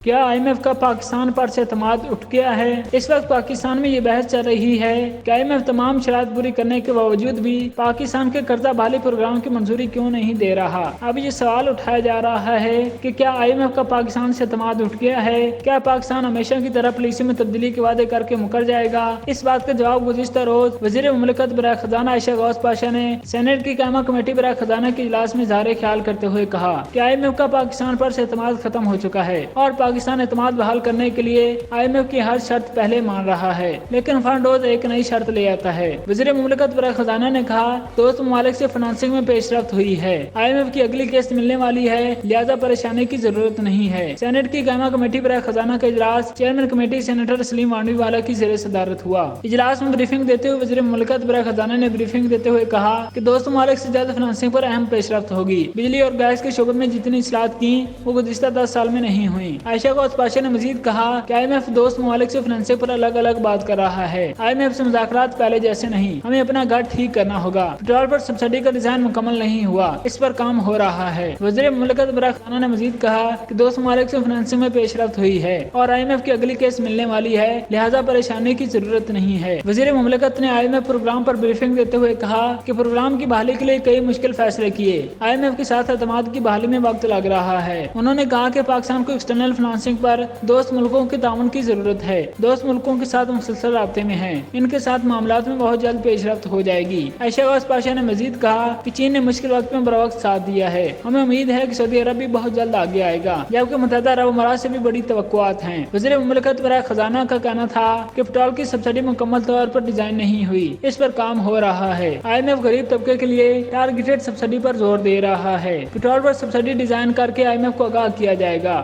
کیا IMF کا پاکستان پر سے اعتماد اٹھ گیا ہے؟ اس وقت پاکستان میں یہ بحث چل رہی ہے کہ IMF تمام شرائط پوری کرنے کے باوجود بھی پاکستان کے قرضہ بحالی پروگرام کی منظوری کیوں نہیں دے رہا۔ اب یہ سوال اٹھایا جا رہا ہے کہ کیا IMF کا پاکستان سے اعتماد اٹھ گیا ہے؟ کیا پاکستان ہمیشہ کی طرح پالیسی میں تبدیلی کے وعدے کر کے مکر جائے گا؟ اس بات کا جواب گزشتہ روز وزیر مملکت برائے خزانہ عائشہ غوث پاشا نے سینیٹ کی قائمہ کمیٹی برائے خزانہ کے اجلاس میں اظہار خیال کرتے ہوئے کہا کہ IMF کا پاکستان پر سے اعتماد ختم ہو چکا ہے اور پاکستان اعتماد بحال کرنے کے لیے IMF کی ہر شرط پہلے مان رہا ہے، لیکن فنڈ روز ایک نئی شرط لے آتا ہے۔ وزیر مملکت برائے خزانہ نے کہا دوست ممالک سے فنانسنگ میں پیش رفت ہوئی ہے، IMF کی اگلی قسط ملنے والی ہے، لہذا پریشانی کی ضرورت نہیں ہے۔ سینیٹ کی قائمہ کمیٹی برائے خزانہ کا اجلاس چیئرمین کمیٹی سینیٹر سلیم وانوی والا کی زیر صدارت ہوا۔ اجلاس میں بریفنگ دیتے ہوئے وزیر مملکت برائے خزانہ نے بریفنگ دیتے ہوئے کہا کہ دوست ممالک سے زیادہ فنانسنگ پر اہم پیش رفت ہوگی۔ بجلی اور گیس کے شعبے میں جتنی اصلاحات کی وہ گزشتہ 10 سال میں نہیں ہوئی۔ عائشہ غوث پاشا نے مزید کہا کہ IMF دوست ممالک سے فنانسنگ پر الگ الگ بات کر رہا ہے۔ IMF سے مذاکرات پہلے جیسے نہیں، ہمیں اپنا گھر ٹھیک کرنا ہوگا۔ پیٹرول پر سبسڈی کا ڈیزائن مکمل نہیں ہوا، اس پر کام ہو رہا ہے۔ وزیر مملکت برائے خزانہ نے مزید کہا کہ دوست ممالک سے فنانسنگ میں پیش رفت ہوئی ہے اور IMF کی اگلی قسط ملنے والی ہے، لہذا پریشانی کی ضرورت نہیں ہے۔ وزیر مملکت نے IMF پروگرام پر بریفنگ دیتے ہوئے کہا کہ پروگرام کی بحالی کے لیے کئی مشکل فیصلے کیے۔ IMF کے ساتھ اعتماد کی بحالی میں وقت لگ رہا ہے۔ انہوں نے کہا کہ پاکستان کو ایکسٹرنل فنانسنگ پر دوست ملکوں کے تعاون کی ضرورت ہے، دوست ملکوں کے ساتھ مسلسل رابطے میں ہیں، ان کے ساتھ معاملات میں بہت جلد پیش رفت ہو جائے گی۔ عائشہ غوث پاشا نے مزید کہا کہ چین نے مشکل وقت میں بروقت ساتھ دیا ہے، ہمیں امید ہے کہ سعودی عرب بھی بہت جلد آگے آئے گا، جبکہ متحدہ عرب امارات سے بھی بڑی توقعات ہیں۔ وزیر مملکت برائے خزانہ کا کہنا تھا کہ پیٹرول کی سبسڈی مکمل طور پر ڈیزائن نہیں ہوئی، اس پر کام ہو رہا ہے۔ IMF غریب طبقے کے لیے ٹارگیٹڈ سبسڈی پر زور دے رہا ہے۔ پیٹرول پر سبسڈی ڈیزائن کر کے IMF کو آگاہ کیا جائے گا۔